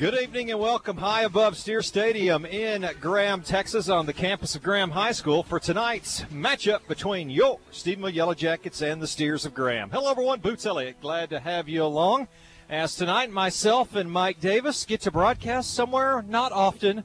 Good evening and welcome high above Steer Stadium in Graham, Texas on the campus of Graham High School for tonight's matchup between your Stephenville Yellow Jackets and the Steers of Graham. Hello everyone, Boots Elliott, glad to have you along. As tonight myself and Mike Davis get to broadcast somewhere not often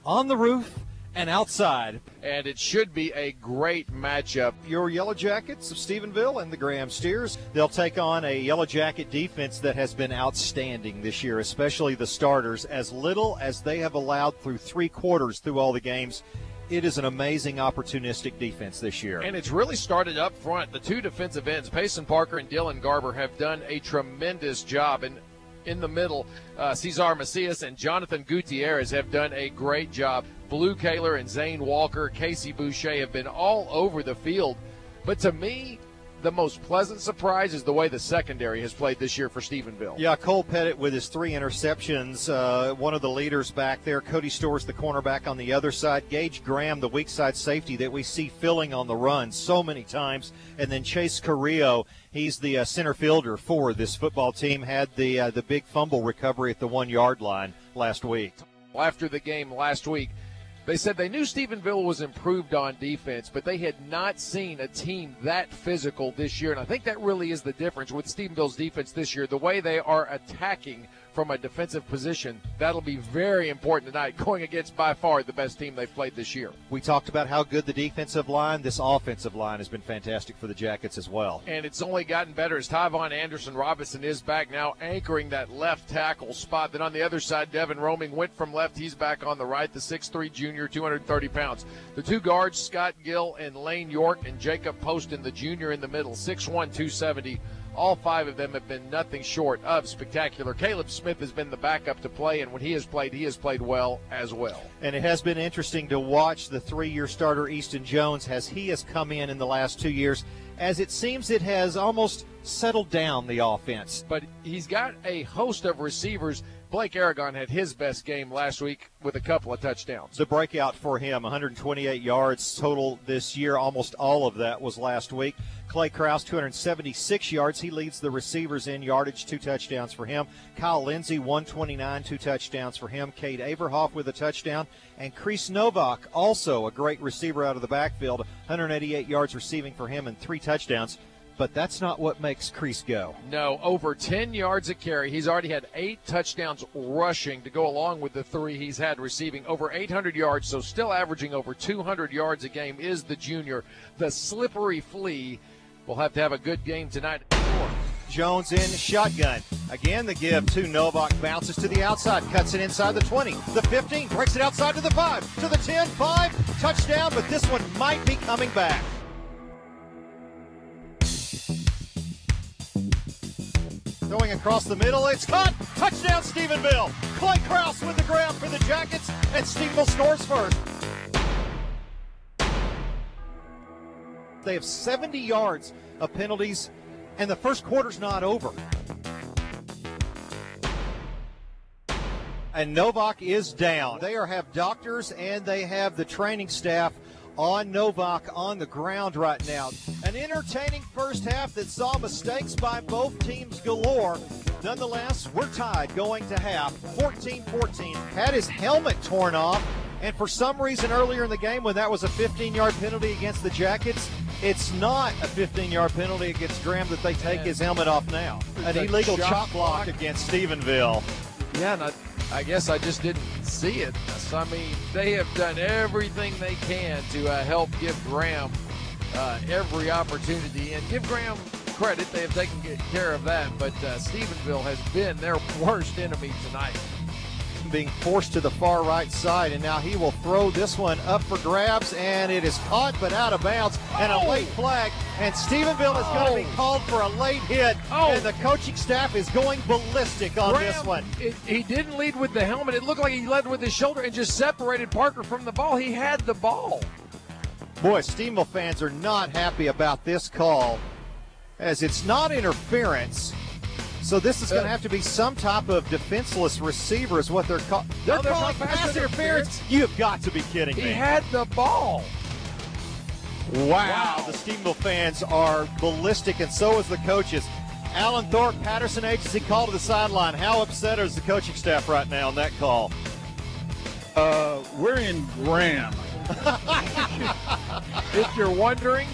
on the roof and outside. And it should be a great matchup. Your Yellow Jackets of Stephenville and the Graham Steers, they'll take on a Yellow Jacket defense that has been outstanding this year, especially the starters. As little as they have allowed through three quarters through all the games, it is an amazing opportunistic defense this year. And it's really started up front. The two defensive ends, Payson Parker and Dylan Garber, have done a tremendous job. And in the middle, Cesar Macias and Jonathan Gutierrez have done a great job. Blue Kaler and Zane Walker, Casey Boucher have been all over the field. But to me, the most pleasant surprise is the way the secondary has played this year for Stephenville. Yeah, Cole Pettit with his 3 interceptions, one of the leaders back there. Cody Storrs, the cornerback on the other side. Gage Graham, the weak side safety that we see filling on the run so many times. And then Chase Carrillo, he's the center fielder for this football team, had the big fumble recovery at the 1-yard line last week. After the game last week, they said they knew Stephenville was improved on defense, but they had not seen a team that physical this year. And I think that really is the difference with Stephenville's defense this year. The way they are attacking from a defensive position, that'll be very important tonight, going against by far the best team they've played this year. We talked about how good the defensive line, this offensive line has been fantastic for the Jackets as well. And it's only gotten better as Tyvon Anderson Robinson is back now, anchoring that left tackle spot. Then on the other side, Devin Roaming went from left. He's back on the right, the 6'3 junior, 230 pounds. The two guards, Scott Gill and Lane York, and Jacob Poston, the junior, in the middle, 6'1", 270. All 5 of them have been nothing short of spectacular. Caleb Smith has been the backup to play, and when he has played well as well. And it has been interesting to watch the 3-year starter, Easton Jones, as he has come in the last 2 years, as it seems it has almost settled down the offense. But he's got a host of receivers. Blake Aragon had his best game last week with a couple of touchdowns. The breakout for him, 128 yards total this year. Almost all of that was last week. Clay Krause, 276 yards. He leads the receivers in yardage, 2 touchdowns for him. Kyle Lindsey, 129, 2 touchdowns for him. Cade Averhoff with a touchdown. And Krece Nowak, also a great receiver out of the backfield, 188 yards receiving for him and 3 touchdowns. But that's not what makes Krece go. No, over 10 yards a carry. He's already had 8 touchdowns rushing to go along with the 3 he's had receiving. Over 800 yards, so still averaging over 200 yards a game is the junior. The slippery flea will have to have a good game tonight. Jones in shotgun. Again, the give to Novak. Bounces to the outside. Cuts it inside the 20. The 15. Breaks it outside to the 5. To the 10. 5. Touchdown, but this one might be coming back. Going across the middle, it's caught. Touchdown, Stephenville. Clay Krause with the ground for the Jackets, and Stephenville scores first. They have 70 yards of penalties, and the first quarter's not over. And Novak is down. They have doctors, and they have the training staff on Novak on the ground right now. An entertaining first half that saw mistakes by both teams galore. Nonetheless, we're tied going to half, 14-14. Had his helmet torn off, and for some reason earlier in the game when that was a 15-yard penalty against the Jackets, it's not a 15-yard penalty against Graham that they take his helmet off now. An illegal chop block against Stephenville. Yeah, and I guess I just didn't see it. So, I mean, they have done everything they can to help give Graham every opportunity. And give Graham credit, they have taken care of that. But Stephenville has been their worst enemy tonight. Being forced to the far right side, and now he will throw this one up for grabs, and it is caught but out of bounds, and a late flag, and Stephenville is going to be called for a late hit, and the coaching staff is going ballistic on this one. He didn't lead with the helmet. It looked like he led with his shoulder and just separated Parker from the ball. He had the ball. Boy, Stephenville fans are not happy about this call, as it's not interference. So this is going to have to be some type of defenseless receiver is what they're calling. They're calling pass interference. You've got to be kidding me. He had the ball. Wow. The Stephenville fans are ballistic, and so is the coaches. Alan Thorpe, Patterson Agency, call to the sideline. How upset is the coaching staff right now on that call? We're in Graham. If you're wondering,